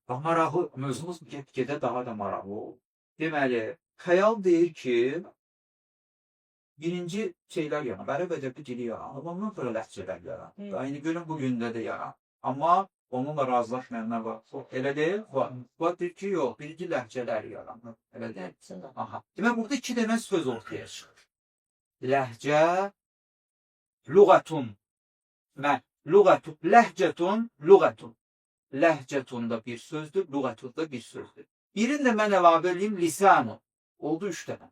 Maraqlı, mövzumuz get-gedə daha da maraqlı olur. Deməli, xəyal deyir ki, birinci şeylər yaranır, ərəb-ədəbi dili yaranır, ondan sonra ləhcələr yaranır. Aynı günün bugündə də yaranır. Amma onunla razılaşmayanlar var. Elə deyil, var. Var deyir ki, yox, birinci ləhcələr yaranır. Elə deyil. Aha. Demək, burada iki dənə söz ortaya çıxır. Ləhcə, lüğətun. Lüğətun, ləhcətun, lüğətun. Ləhcətun da bir sözdür, lüğətun da bir sözdür. Birini də mən əlavə edeyim, lisanu. Oldu üç dənə.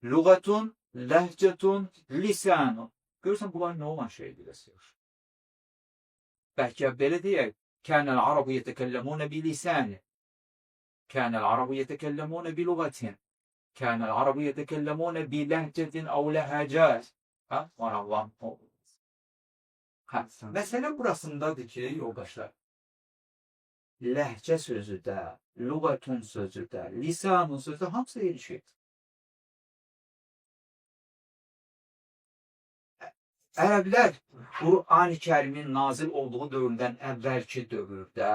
Lüğətun, ləhcətun, lisanu. Görürsən, bunlar nə olan şeydir? Bəlkə belə deyək, kənəl arabu yetəkəlləmunə bi lisani. Kənəl arabu yetəkəlləmunə bi lüğətin. Kənəl arabu yetəkəlləmunə bi ləhcətin əv ləhəcət. Maraqlan olur. Məsələ burasındadır ki, yoldaşlar, ləhcə sözü də, lüğətun sözü də, lisanun sözü də hamısı eyni şeydir. Ərəblər Qur'an-ı Kərimin nazil olduğu dövrdən əvvəlki dövrdə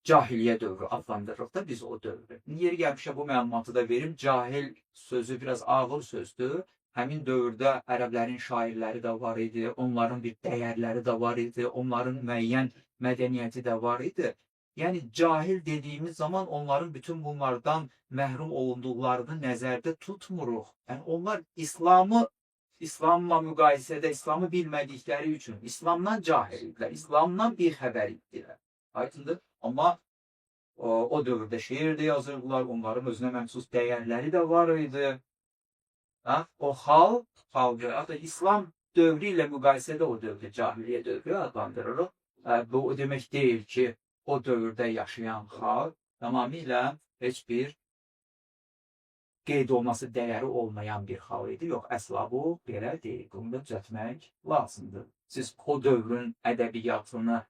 cahiliyyə dövrü adlandırırıq da biz o dövrü. Yeri gəlmişə bu məlumatı da verim. Cahil sözü biraz ağır sözdür. Həmin dövrdə ərəblərin şairləri də var idi, onların bir dəyərləri də var idi, onların müəyyən mədəniyyəti də var idi. Yəni, cahil dediyimiz zaman onların bütün bunlardan məhrum olunduqlarını nəzərdə tutmuruq. Yəni, onlar İslamla müqayisədə İslamı bilmədikləri üçün İslamdan cahil idilər, İslamdan bir xəbər idilər. Aydındır. Amma o dövrdə şeir də yazırdılar, onların özünə məxsus dəyərləri də var idi. O xalqı, hatta İslam dövrü ilə müqayisədə o dövrdə cahiliyyə dövrü adlandırırıq. Bu o demək deyil ki, o dövrdə yaşayan xalq tamamilə heç bir qeyd olması dəyəri olmayan bir xalq idi. Yox, əsla bu belə deyil. Bunu da düzəltmək lazımdır. Siz o dövrün ədəbiyyatını,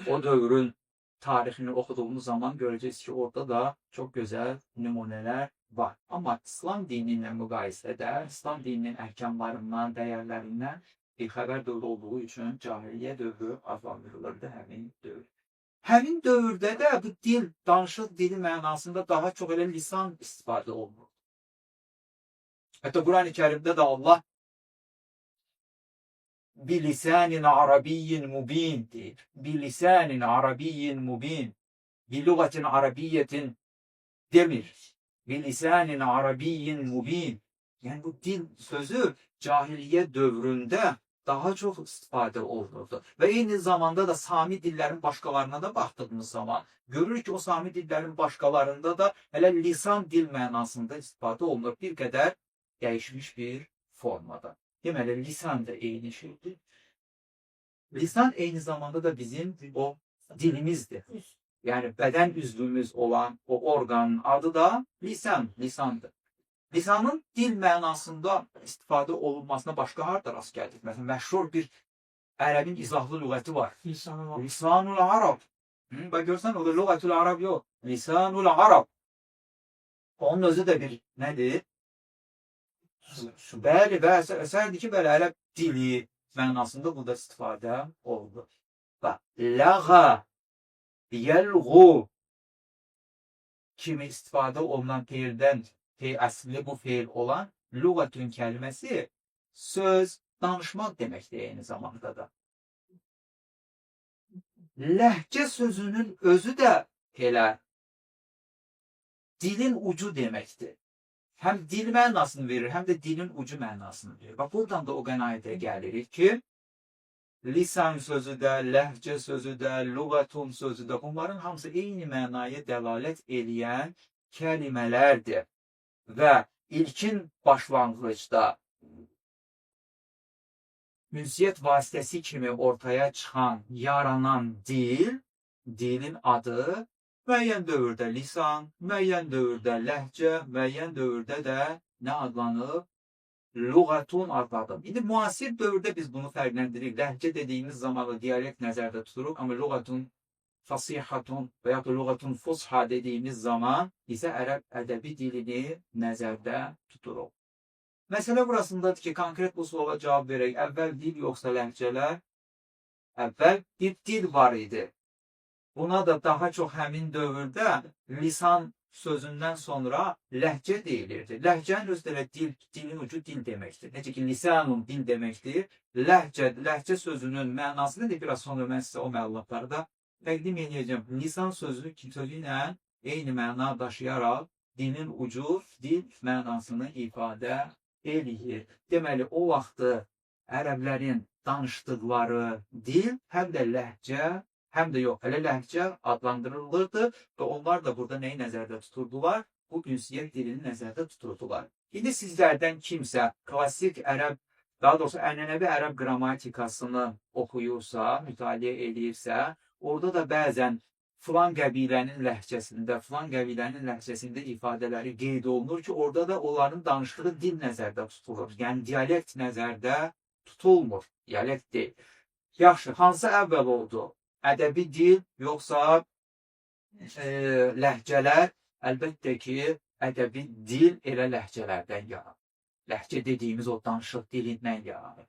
o dövrün tarixini oxuduğunuz zaman görəcəksiniz ki, orada da çox gözəl nümunələr var. Amma İslam dininlə müqayisədə, İslam dininin əhkamlarından, dəyərlərindən bir xəbər dövrü olduğu üçün cahiliyyə dövrü adlandırılırdı həmin dövr. Həmin dövrdə də bu dil, danışıq dili mənasında daha çox elə lisan istifadə olunur. Hətta Qur'an-ı Kərimdə də Allah bilisanin arabiyyin mubin deyir. Bilisanin arabiyyin mubin. Bilügatin arabiyyetin demir. Bilisanin arabiyyin mubin. Yəni bu dil sözü cahiliyyə dövründə daha çox istifadə olunurdu. Və eyni zamanda da Sami dillərin başqalarına da baxdığımız zaman görürük ki, o Sami dillərin başqalarında da hələ lisan dil mənasında istifadə olunur. Bir qədər dəyişmiş bir formada. Deməli, lisan da eyni şeydir. Lisan eyni zamanda da bizim o dilimizdir. Yəni, bədən üzvümüz olan o orqanın adı da lisandır. Lisanın dil mənasında istifadə olunmasına başqa harda rast gəldik? Məsələn, məşhur bir ərəbin izahlı lüğəti var. Lisanul Arab. Bak görsən, o da lüğətul Arab yox. Lisanul Arab. Onun özü də bir nədir? Bəli, və əsərdir ki, bəli, ərəb dili mənasında burada istifadə olunur. Və ləğə, yəlğu kimi istifadə olunan feildən, əsli bu feil olan lüğətün kəlməsi söz, danışmaq deməkdir eyni zamanda da. Ləhcə sözünün özü də elə dilin ucu deməkdir. Həm dil mənasını verir, həm də dilin ucu mənasını verir. Bax, buradan da o qənaətə gəlirik ki, lisan sözü də, ləhcə sözü də, lüğətun sözü də, bunların hamısı eyni mənaya dəlalət edən kəlimələrdir. Və ilkin başlanğıcda ünsiyyət vasitəsi kimi ortaya çıxan, yaranan dilin adı müəyyən dövrdə lisan, müəyyən dövrdə ləhcə, müəyyən dövrdə də nə adlanır? Lüğətun adlanır. İndi müasir dövrdə biz bunu fərqləndiririk. Ləhcə dediyimiz zaman dialekt nəzərdə tuturuq, amma lüğətun fasihatun və ya da lüğətun fusha dediyimiz zaman isə ərəb ədəbi dilini nəzərdə tuturuq. Məsələ burasındadır ki, konkret bu suala cavab verək. Əvvəl dil yoxsa ləhcələr? Əvvəl bir dil var idi. Buna da daha çox həmin dövrdə lisan sözündən sonra ləhcə deyilirdi. Ləhcənin özü də dilin ucu dil deməkdir. Necə ki, lisanun dil deməkdir. Ləhcə sözünün mənası nədir? Biraz sonra mən sizə o məlumatları da təqdim edəcəm. Lisan sözü ilə eyni məna daşıyaraq dilin ucu, dil mənasını ifadə eləyir. Deməli, o vaxtı ərəblərin danışdıqları dil həm də ləhcə, həm də yox, hələ ləhcə adlandırılırdı və onlar da burada nəyi nəzərdə tuturdular? Bu ünsiyyət dilini nəzərdə tuturdular. İndi sizlərdən kimsə klassik ərəb, daha doğrusu ənənəvi ərəb qrammatikasını oxuyursa, mütaliə edirsə, orada da bəzən filan qəbilənin ləhcəsində ifadələri qeyd olunur ki, orada da onların danışdığı dil nəzərdə tutulur. Yəni, dialekt nəzərdə tutulmur. Dialekt deyil. Yaxşı, hansı əvvəl oldu? Ədəbi dil, yoxsa ləhcələr? Əlbəttə ki, ədəbi dil elə ləhcələrdən yaranır. Ləhcə dediyimiz o danışıq dilindən yaranır.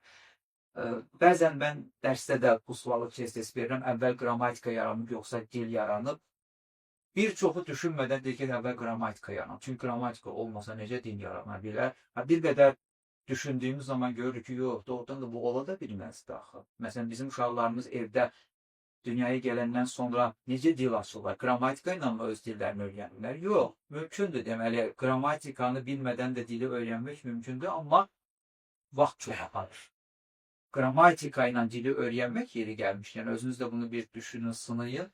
Bəzən mən dərsdə də bu sualı tez-tez verirəm. Əvvəl qrammatika yaranıb, yoxsa dil yaranıb. Bir çoxu düşünmədən deyir ki, əvvəl qrammatika yaranıb. Çünki qrammatika olmasa necə dil yarana bilər? Bir qədər düşündüyümüz zaman görürük ki, yox, doğrudan da bu ola da bilməzdir axı. Məsələn, bizim uşaqlarımız evdə dünyaya gələndən sonra necə dil açırlar? Qrammatika ilə mi öz dillərini öyrənirlər? Yox, mümkündür. Deməli, qrammatikanı bilmədən də dili öyrənmək mümkündür, amma vaxt çox aparır. Qrammatika ilə dili öyrənmək yeri gəlmişkən, özünüz də bunu bir düşünün, sınayın,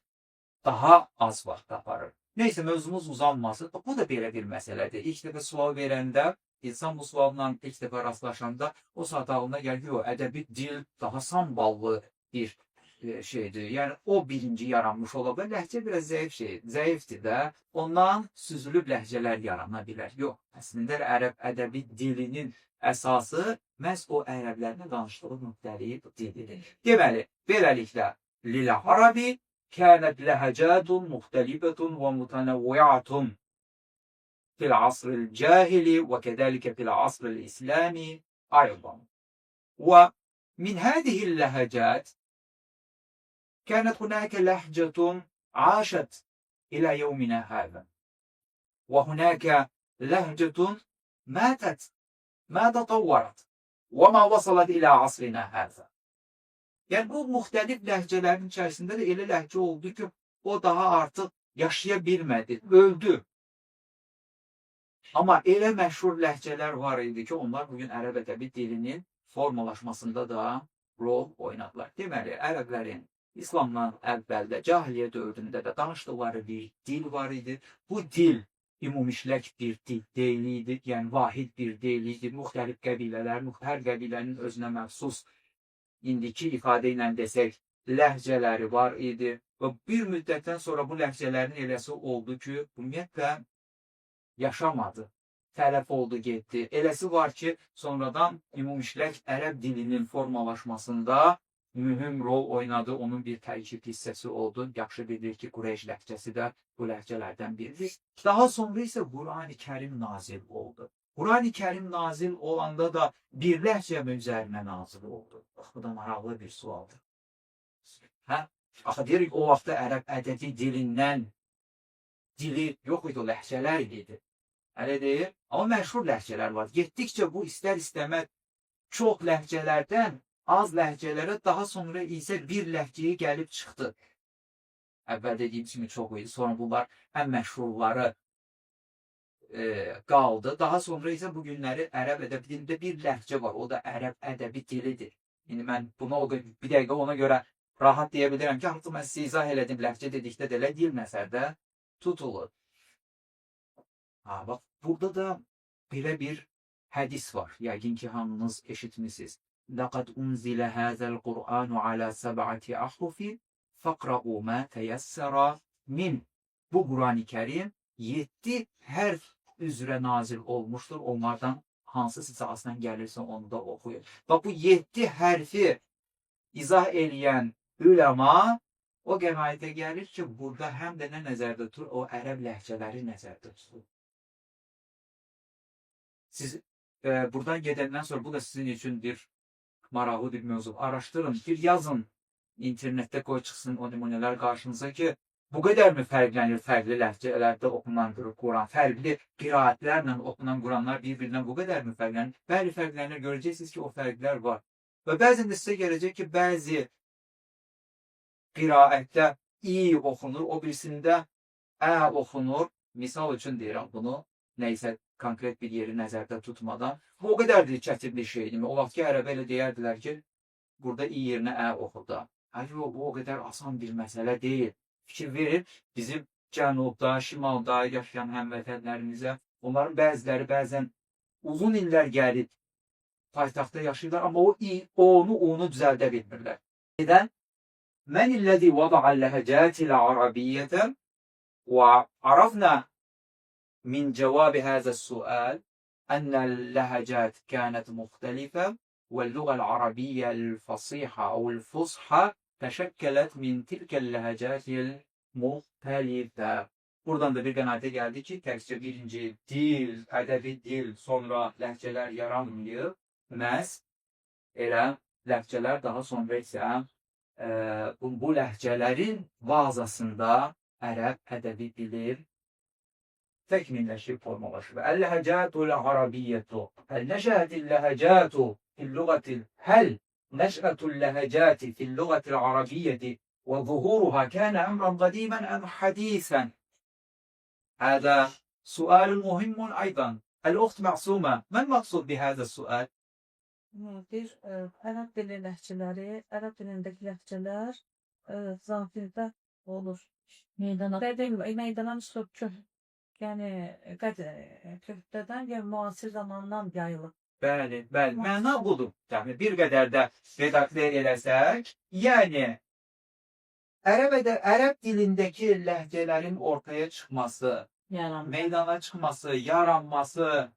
daha az vaxt aparır. Neysə, mövzumuz uzanmasın. Bu da belə bir məsələdir. İlk dəfə sual verəndə, insan bu sualla ilk dəfə rastlaşanda o saat ağlına gəlir ki, ədəbi dil daha samballı bir şeydir. Yəni, o birinci yaranmış ola bilər. Ləhcə biraz zəifdir də. Ondan süzülüb ləhcələr yarana bilər. Yox, əslində ərəb ədəbi dilinin əsası məhz o ərəblərlə danışdığı müxtəlif dildir. Deməli, beləliklə, lil-ərəbi kânət ləhəcədun muxtəlifətun və mütənəvvi'atun fil asril cahili və kədəlikə fil asril islami aydan. Və min hədihil ləhəcət كانت هناك لهجة عاشت إلى يومنا هذا وهناك لهجة ماتت ما تطورت وما وصلت إلى عصرنا هذا. Yəni bu müxtəlif ləhcələrin içərisində də elə ləhcə oldu ki, o daha artıq yaşaya bilmədi, öldü. Amma elə məşhur ləhcələr var idi ki, onlar bugün ərəb ədəbi dilinin formalaşmasında da rol oynadılar. Deməli, ərəblərin İslamdan əvvəldə, cahiliyyə dövründə də danışdıqları bir dil var idi. Bu dil ümumişlək bir dil deyil idi, yəni vahid bir dil idi. Müxtəlif qəbilələr, hər qəbilənin özünə məxsus, indiki ifadə ilə desək, ləhcələri var idi. Və bir müddətdən sonra bu ləhcələrin eləsi oldu ki, ümumiyyətlə yaşamadı, tələf oldu, getdi. Eləsi var ki, sonradan ümumişlək ərəb dilinin formalaşmasında mühüm rol oynadı, onun bir tərkib hissəsi oldu. Yaxşı bilir ki, Qureyş ləhcəsi də bu ləhcələrdən biridir. Daha sonra isə Qurani Kərim nazil oldu. Qurani Kərim nazil olanda da bir ləhcə üzərinə nazil oldu. Bu da maraqlı bir sualdır. Axı deyirik, o vaxtda ərəb ədəbi dilindən dili yox idi, o ləhcələr idi. Hələ deyir, amma məşhur ləhcələr var. Getdikcə bu istər-istəməz çox ləhcələrdən az ləhcələrə, daha sonra isə bir ləhcəyə gəlib çıxdı. Əvvəl dediyimiz kimi çox idi. Sonra bunlar ən məşhurları qaldı. Daha sonra isə bugünləri ərəb ədəbi dilində bir ləhcə var. O da ərəb ədəbi dilidir. İndi mən buna bir dəqiqə ona görə rahat deyə bilirəm ki, artıq mən sizə izah elədim. Ləhcə dedikdə də elə dil nəzərdə tutulur. Bax, burada da belə bir hədis var. Yəqin ki, hamınız eşitmişsiniz. لَقَدْ أُنْزِلَ هَذَا الْقُرْآنُ عَلَى سَبْعَةِ أَحْرُفٍ فَقْرَؤُوا مَا تَيَسَّرَ مِنْ. Bu Qurani Kərim 7 hərf üzrə nazil olmuşdur. Onlardan hansı sizə aslən gəlirsə onu da oxuyun. Bax, bu 7 hərfi izah eləyən üləma o qənaətə gəlir ki, burada həm də nə nəzərdə tutur? O ərəb ləhcələri nəzərdə tutur. Siz buradan gedəndən sonra bu da sizin üçün bir maraqlı bir mövzu. Araşdırın, bir yazın internette koy çıxsın o nümunələr qarşınıza ki, bu qədər mi fərqlənir fərqli ləhcələrdə oxunan Quran, fərqli qiraətlərlə oxunan Quranlar bir-birindən bu qədər mi fərqlənir? Bəli, fərqlənir. Görəcəksiniz ki, o fərqlər var. Və bəzən də sizə gələcək ki, bəzi qiraətdə i oxunur, o birisində ə oxunur. Misal üçün deyirəm bunu, nəysə konkret bir yeri nəzərdə tutmadan. Bu o qədər də çətin bir şeydir. O vaxt ki, ərəbə elə deyərdilər ki, burada i yerinə ə oxuda. Yox, bu o qədər asan bir məsələ deyil. Fikir verir, bizim cənubda, şimalda yaşayan həmvətənlərimizə, onların bəziləri bəzən uzun illər gəlib paytaxtda yaşayırlar, amma o i, onu düzəldə bilmirlər. Nədən? Mən illəzi vada'a ləhəcətil arabiyyətə وعرفنا من جواب هذا السؤال أن اللهجات كانت مختلفة واللغة العربية الفصيحة أو الفصحى تشكلت من تلك اللهجات المختلفة. Buradan da bir qənaətə gəldi ki, təkcə birinci dil, ədəbi dil, sonra ləhcələr yaranmıyor. Məhz elə ləhcələr daha sonra isə bu ləhcələrin bazasında Ərəb ədəbi dili təkmilləşib, formalaşıb. Əl-ləhəcətul arabiyyətu. Həl nəşəətil ləhəcətu fil-lüğətil həl nəşəətul ləhəcəti fil-lüğətil arabiyyəti və zuhuruha kənə əmran qədimən əm hədīsən. Hədə sualun muhimmun aydan. Əl-uxt məqsumə. Mən məqsud bihədə sual? Bir ərəb dili ləhcələri, ərəb dilindəki ləhcələr zafirdə olur. Meydana çıxıb köh, yəni köhdədən, yəni müasir zamandan yayılıb. Bəli, bəli. Məna budur. Yəni bir qədər də redaktor eləsək, yəni ərəb dilindəki ləhcələrin ortaya çıxması, meydana çıxması, yaranması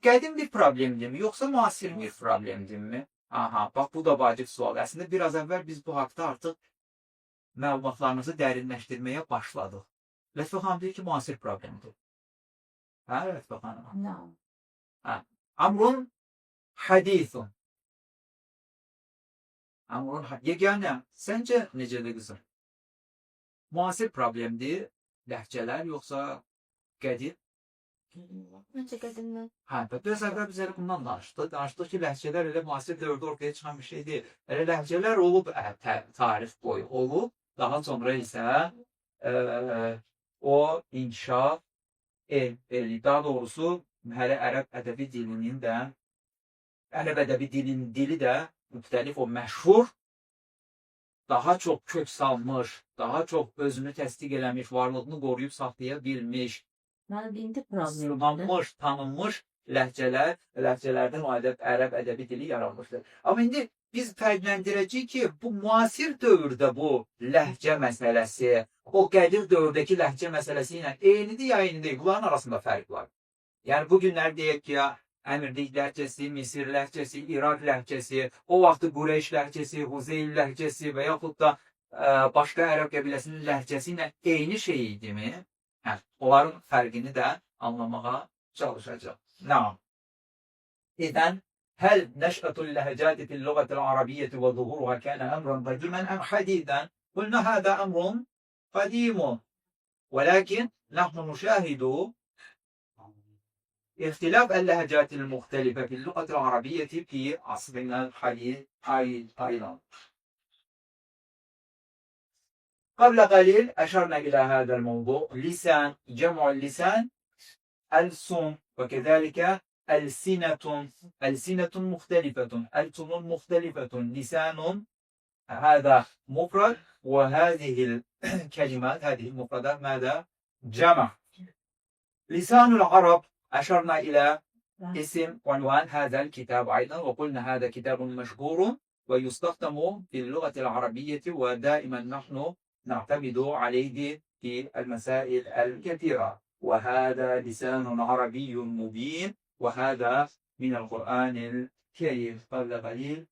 qədim bir problemdirmi, yoxsa müasir bir problemdirmi? Aha, bax bu da vacib sual. Əslində biraz əvvəl biz bu haqda artıq məlumatlarımızı dərinləşdirməyə başladıq. Lətfə xanım deyir ki, müasir problemdir. Hə, Lətfə xanım? Amrun hədithun. Amrun hədithun. Yeganə, səncə necədir qızım? Müasir problemdir, ləhcələr yoxsa qədim? Məncə qədimdən. Hə, biraz əvvəl biz elə bundan danışdıq. Danışdıq ki, ləhcələr elə müasir dövrdə ortaya çıxan bir şey deyil. Elə ləhcələr olub, tarix boyu olub. Daha sonra isə o inkişaf, daha doğrusu hələ ərəb ədəbi dilinin də, ərəb ədəbi dilinin dili də müxtəlif, o məşhur, daha çox kök salmış, daha çox özünü təsdiq eləmiş, varlığını qoruyub saxlaya bilmiş, sınanmış, tanınmış ləhcələrdən o ərəb ədəbi dili yaranmışdır. Amma indi biz fərqləndirəcəyik ki, bu müasir dövrdə bu ləhcə məsələsi, o qədim dövrdəki ləhcə məsələsi ilə eynidir ya eyni deyil, bunların arasında fərq var. Yəni bugünlər deyək ki, ya Əmirlik ləhcəsi, Misir ləhcəsi, İraq ləhcəsi, o vaxtı Qureyş ləhcəsi, Huzeyl ləhcəsi və yaxud da başqa ərəb qəbiləsinin ləhcəsi ilə eyni şey idimi? Onların fərqini də anlamağa çalışacaq. Naam. İdən هل نشأة اللهجات في اللغة العربية وظهورها كان أمرا قديما أم حديثا؟ قلنا هذا أمر قديم ولكن نحن نشاهد اختلاف اللهجات المختلفة في اللغة العربية في عصرنا الحديث أيضا. قبل قليل أشرنا إلى هذا الموضوع. لسان، جمع اللسان ألسن، وكذلك ألسنة مختلفة، ألسن مختلفة، لسان هذا مفرد، وهذه الكلمات هذه المفردات ماذا؟ جمع. لسان العرب أشرنا إلى اسم عنوان هذا الكتاب أيضا، وقلنا هذا كتاب مشهور ويستخدم في اللغة العربية ودائما نحن نعتمد عليه في المسائل الكثيرة. وهذا لسان عربي مبين، وهذا من القرآن الكريم. قبل قليل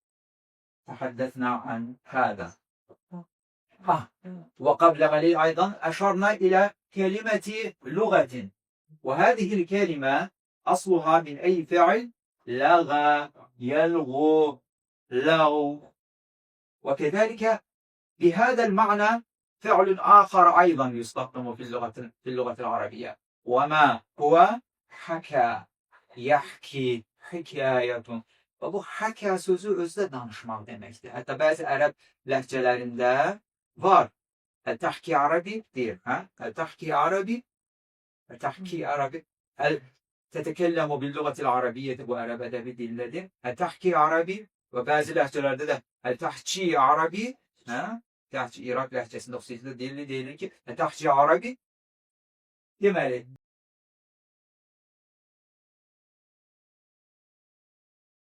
تحدثنا عن هذا. وقبل قليل أيضا أشرنا إلى كلمة لغة، وهذه الكلمة أصلها من أي فعل؟ لغى، يلغو، لغو. وكذلك بهذا المعنى فعل آخر أيضا يستخدم في اللغة العربية وما هو حكى يحكي حكاية və bu həkə sözü özdə danışmaq deməkdir. Hətta bəzi ərəb ləhcələrində var. Təhki Arabi deyir. Təhki Arabi Təhki Arabi Tətəkəlləmu bil-lüğətil arabiyyə bu ərəb ədəbi dillədir. Təhki Arabi və bəzi ləhcələrdə də Təhki Arabi Təhki İraq ləhcəsində xüsusilə deyilir ki Təhki Arabi deməli